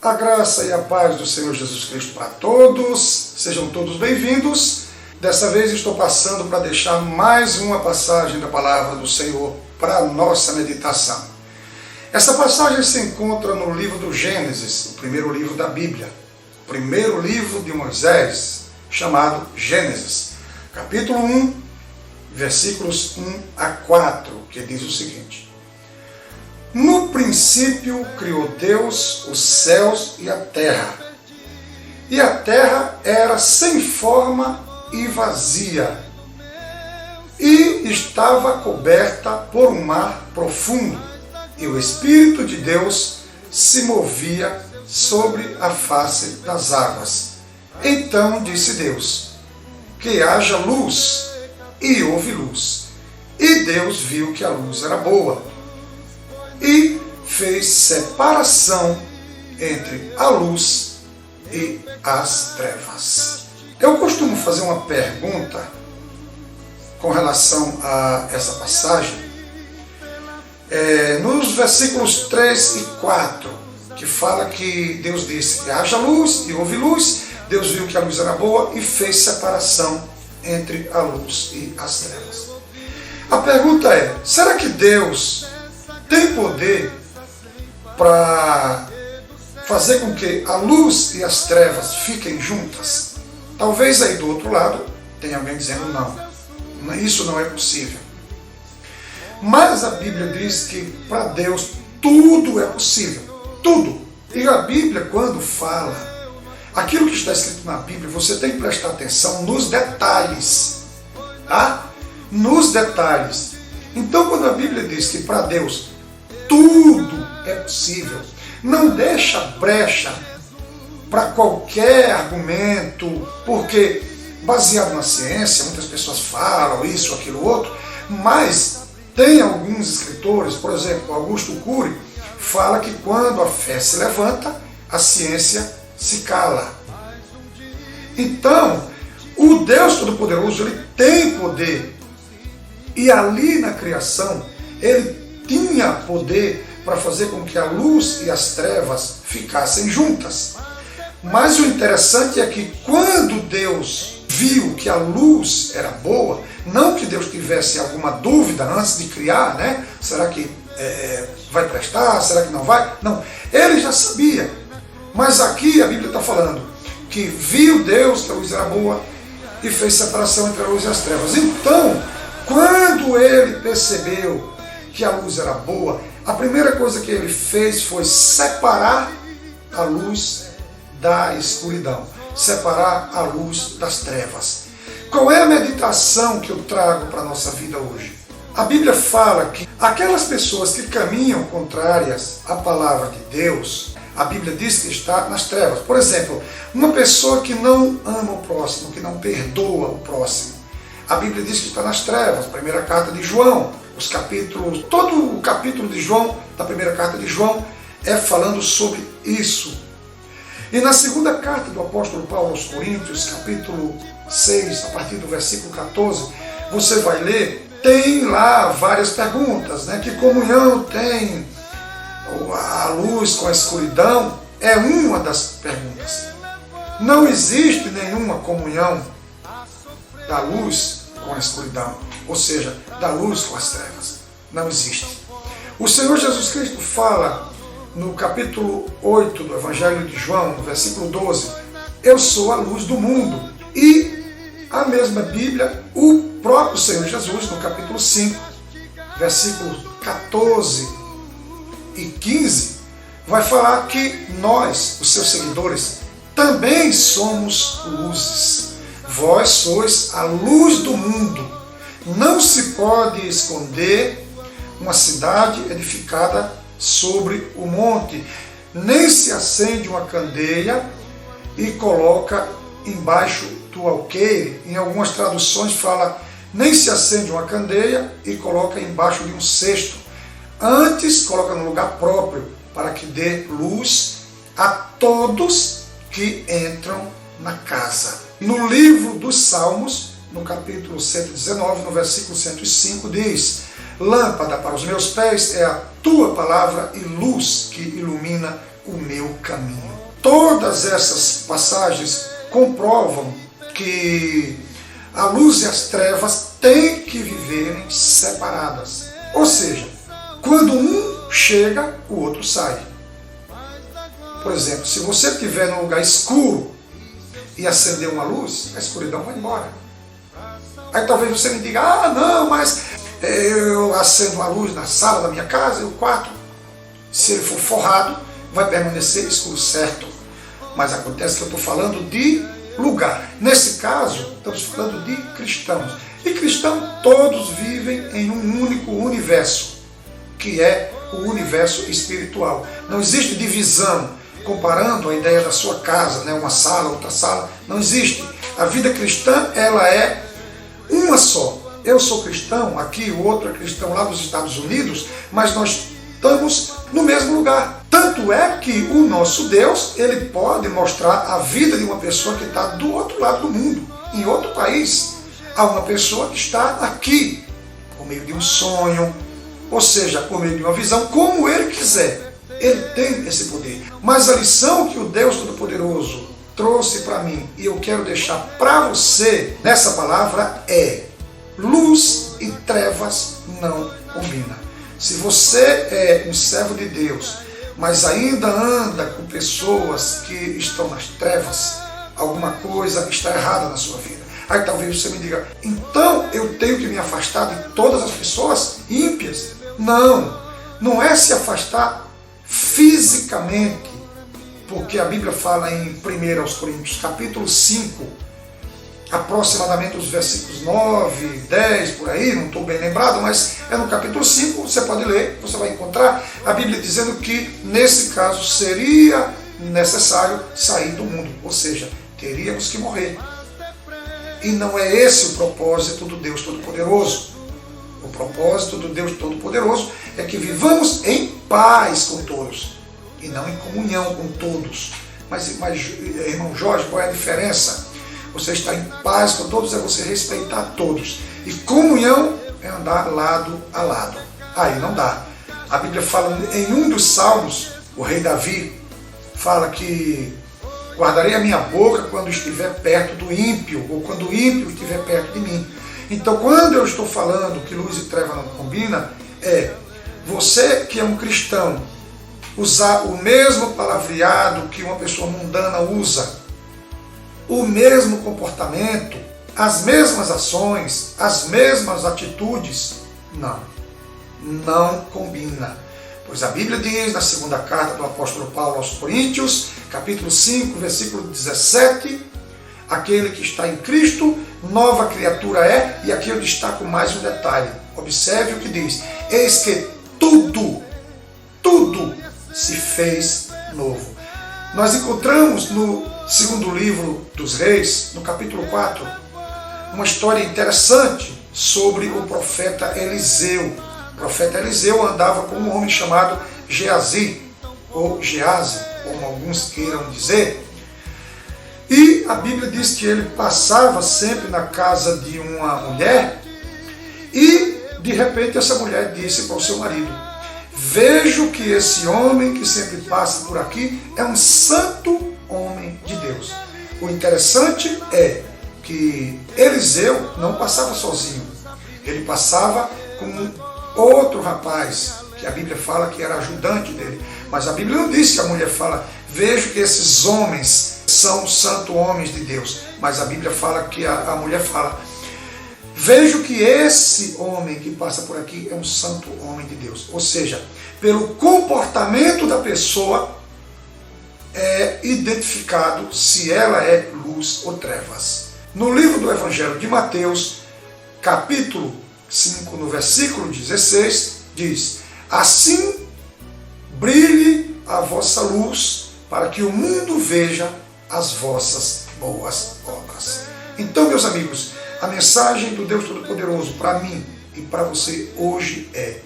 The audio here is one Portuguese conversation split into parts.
A graça e a paz do Senhor Jesus Cristo para todos, sejam todos bem-vindos. Dessa vez estou passando para deixar mais uma passagem da palavra do Senhor para a nossa meditação. Essa passagem se encontra no livro do Gênesis, o primeiro livro da Bíblia, o primeiro livro de Moisés, chamado Gênesis, capítulo 1, versículos 1 a 4, que diz o seguinte: No princípio criou Deus os céus e a terra era sem forma e vazia, e estava coberta por um mar profundo, e o Espírito de Deus se movia sobre a face das águas. Então disse Deus: que haja luz, e houve luz. E Deus viu que a luz era boa, e fez separação entre a luz e as trevas. Eu costumo fazer uma pergunta com relação a essa passagem, nos versículos 3 e 4, que fala que Deus disse: haja luz, e houve luz. Deus viu que a luz era boa e fez separação entre a luz e as trevas. A pergunta é: será que Deus tem poder para fazer com que a luz e as trevas fiquem juntas? Talvez aí do outro lado tenha alguém dizendo não, isso não é possível. Mas a Bíblia diz que para Deus tudo é possível, tudo. E a Bíblia, quando fala, aquilo que está escrito na Bíblia, você tem que prestar atenção nos detalhes, tá? Nos detalhes. Então, quando a Bíblia diz que para Deus tudo é possível, não deixa brecha para qualquer argumento, porque baseado na ciência, muitas pessoas falam isso, aquilo, outro, mas tem alguns escritores, por exemplo, Augusto Cury, fala que quando a fé se levanta, a ciência se cala. Então, o Deus Todo-Poderoso, ele tem poder, e ali na criação, ele tinha poder para fazer com que a luz e as trevas ficassem juntas. Mas o interessante é que quando Deus viu que a luz era boa, não que Deus tivesse alguma dúvida antes de criar, né? Será que vai prestar? Será que não vai? Não, ele já sabia. Mas aqui a Bíblia está falando que viu Deus que a luz era boa e fez separação entre a luz e as trevas. Então, quando ele percebeu que a luz era boa, a primeira coisa que ele fez foi separar a luz da escuridão, separar a luz das trevas. Qual é a meditação que eu trago para a nossa vida hoje? A Bíblia fala que aquelas pessoas que caminham contrárias à palavra de Deus, a Bíblia diz que está nas trevas. Por exemplo, uma pessoa que não ama o próximo, que não perdoa o próximo, a Bíblia diz que está nas trevas. Primeira carta de João, todo o capítulo de João, da primeira carta de João, é falando sobre isso. E na segunda carta do apóstolo Paulo aos Coríntios, capítulo 6, a partir do versículo 14, você vai ler, tem lá várias perguntas, né? Que comunhão tem a luz com a escuridão? É uma das perguntas. Não existe nenhuma comunhão da luz com a escuridão, ou seja, da luz com as trevas. Não existe. O Senhor Jesus Cristo fala no capítulo 8 do Evangelho de João, no versículo 12, eu sou a luz do mundo. E a mesma Bíblia, o próprio Senhor Jesus, no capítulo 5, versículos 14 e 15, vai falar que nós, os seus seguidores, também somos luzes. Vós sois a luz do mundo. Não se pode esconder uma cidade edificada sobre o monte, nem se acende uma candeia e coloca embaixo do alqueire. Em algumas traduções fala, nem se acende uma candeia e coloca embaixo de um cesto. Antes coloca no lugar próprio, para que dê luz a todos que entram na casa. No livro dos Salmos, no capítulo 119, no versículo 105, diz: lâmpada para os meus pés é a tua palavra e luz que ilumina o meu caminho. Todas essas passagens comprovam que a luz e as trevas têm que viverem separadas. Ou seja, quando um chega, o outro sai. Por exemplo, se você estiver num lugar escuro e acender uma luz, a escuridão vai embora. Aí talvez você me diga, não, mas eu acendo uma luz na sala da minha casa e o quarto, se ele for forrado, vai permanecer escuro, certo? Mas acontece que eu estou falando de lugar. Nesse caso, estamos falando de cristãos. E cristãos todos vivem em um único universo, que é o universo espiritual. Não existe divisão, comparando a ideia da sua casa, né? Uma sala, outra sala, não existe. A vida cristã, ela é uma só. Eu sou cristão aqui, o outro é cristão lá dos Estados Unidos, mas nós estamos no mesmo lugar. Tanto é que o nosso Deus, ele pode mostrar a vida de uma pessoa que está do outro lado do mundo, em outro país, a uma pessoa que está aqui, por meio de um sonho, ou seja, por meio de uma visão, como ele quiser. Ele tem esse poder. Mas a lição que o Deus Todo-Poderoso trouxe para mim, e eu quero deixar para você nessa palavra, é: luz e trevas não combinam. Se você é um servo de Deus, mas ainda anda com pessoas que estão nas trevas, alguma coisa está errada na sua vida. Aí talvez você me diga, então eu tenho que me afastar de todas as pessoas ímpias? Não, não é se afastar fisicamente, porque a Bíblia fala em 1 Coríntios, capítulo 5, aproximadamente os versículos 9, 10, por aí, não estou bem lembrado, mas é no capítulo 5, você pode ler, você vai encontrar a Bíblia dizendo que, nesse caso, seria necessário sair do mundo, ou seja, teríamos que morrer. E não é esse o propósito do Deus Todo-Poderoso. O propósito do Deus Todo-Poderoso é que vivamos em paz com todos, e não em comunhão com todos. Mas irmão Jorge, qual é a diferença? Você estar em paz com todos é você respeitar todos. E comunhão é andar lado a lado. Aí não dá. A Bíblia fala em um dos salmos, o rei Davi fala que guardarei a minha boca quando estiver perto do ímpio, ou quando o ímpio estiver perto de mim. Então, quando eu estou falando que luz e treva não combinam, é você que é um cristão usar o mesmo palavreado que uma pessoa mundana usa, o mesmo comportamento, as mesmas ações, as mesmas atitudes, não combina. Pois a Bíblia diz na segunda carta do apóstolo Paulo aos Coríntios, capítulo 5, versículo 17, aquele que está em Cristo, nova criatura é, e aqui eu destaco mais um detalhe. Observe o que diz: eis que tudo se fez novo. Nós encontramos no segundo livro dos Reis, no capítulo 4, uma história interessante sobre o profeta Eliseu. O profeta Eliseu andava com um homem chamado Geazi, ou Geazi, como alguns queiram dizer. E a Bíblia diz que ele passava sempre na casa de uma mulher e, de repente, essa mulher disse para o seu marido: vejo que esse homem que sempre passa por aqui é um santo homem de Deus. O interessante é que Eliseu não passava sozinho. Ele passava com outro rapaz, que a Bíblia fala que era ajudante dele. Mas a Bíblia não diz que a mulher fala: vejo que esses homens são santos homens de Deus. Mas a Bíblia fala que a mulher fala: vejo que esse homem que passa por aqui é um santo homem de Deus. Ou seja, pelo comportamento da pessoa é identificado se ela é luz ou trevas. No livro do Evangelho de Mateus, capítulo 5, no versículo 16, diz: assim brilhe a vossa luz, para que o mundo veja as vossas boas obras. Então, meus amigos, a mensagem do Deus Todo-Poderoso para mim e para você hoje é: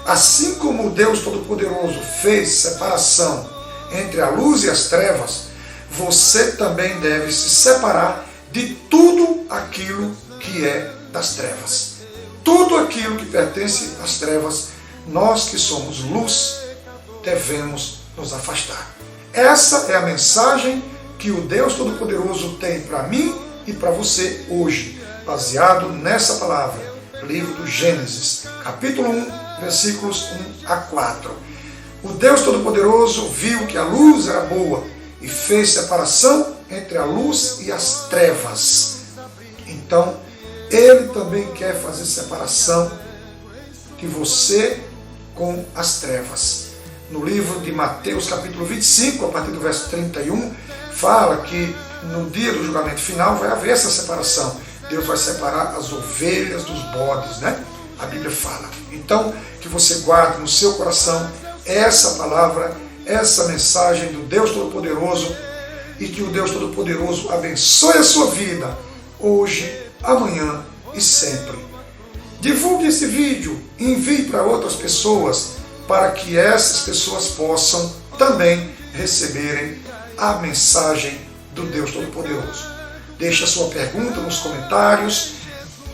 assim como o Deus Todo-Poderoso fez separação entre a luz e as trevas, você também deve se separar de tudo aquilo que é das trevas. Tudo aquilo que pertence às trevas, nós que somos luz, devemos nos afastar. Essa é a mensagem que o Deus Todo-Poderoso tem para mim e para você hoje, baseado nessa palavra, livro do Gênesis, capítulo 1, versículos 1 a 4. O Deus Todo-Poderoso viu que a luz era boa e fez separação entre a luz e as trevas. Então, Ele também quer fazer separação de você com as trevas. No livro de Mateus, capítulo 25, a partir do verso 31, fala que no dia do julgamento final vai haver essa separação. Deus vai separar as ovelhas dos bodes, né? A Bíblia fala. Então, que você guarde no seu coração essa palavra, essa mensagem do Deus Todo-Poderoso, e que o Deus Todo-Poderoso abençoe a sua vida, hoje, amanhã e sempre. Divulgue esse vídeo, envie para outras pessoas, para que essas pessoas possam também receberem a mensagem do Deus Todo-Poderoso. Deixe a sua pergunta nos comentários,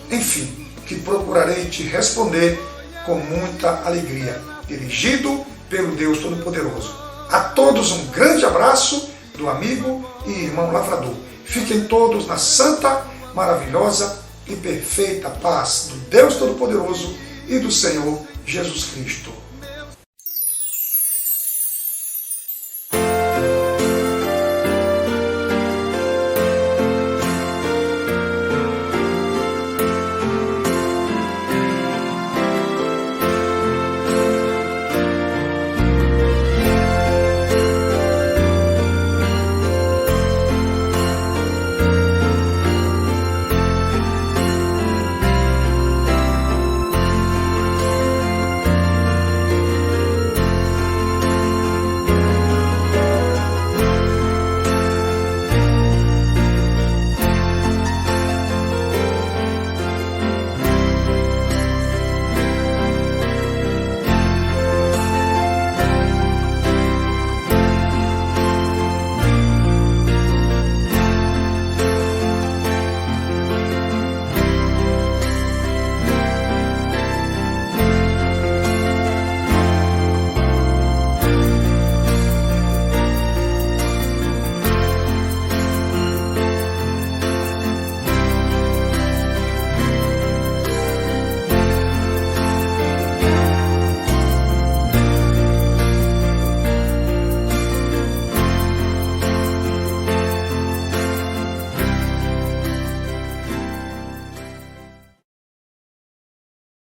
enfim, que procurarei te responder com muita alegria, dirigido pelo Deus Todo-Poderoso. A todos um grande abraço do amigo e irmão lavrador. Fiquem todos na santa, maravilhosa e perfeita paz do Deus Todo-Poderoso e do Senhor Jesus Cristo.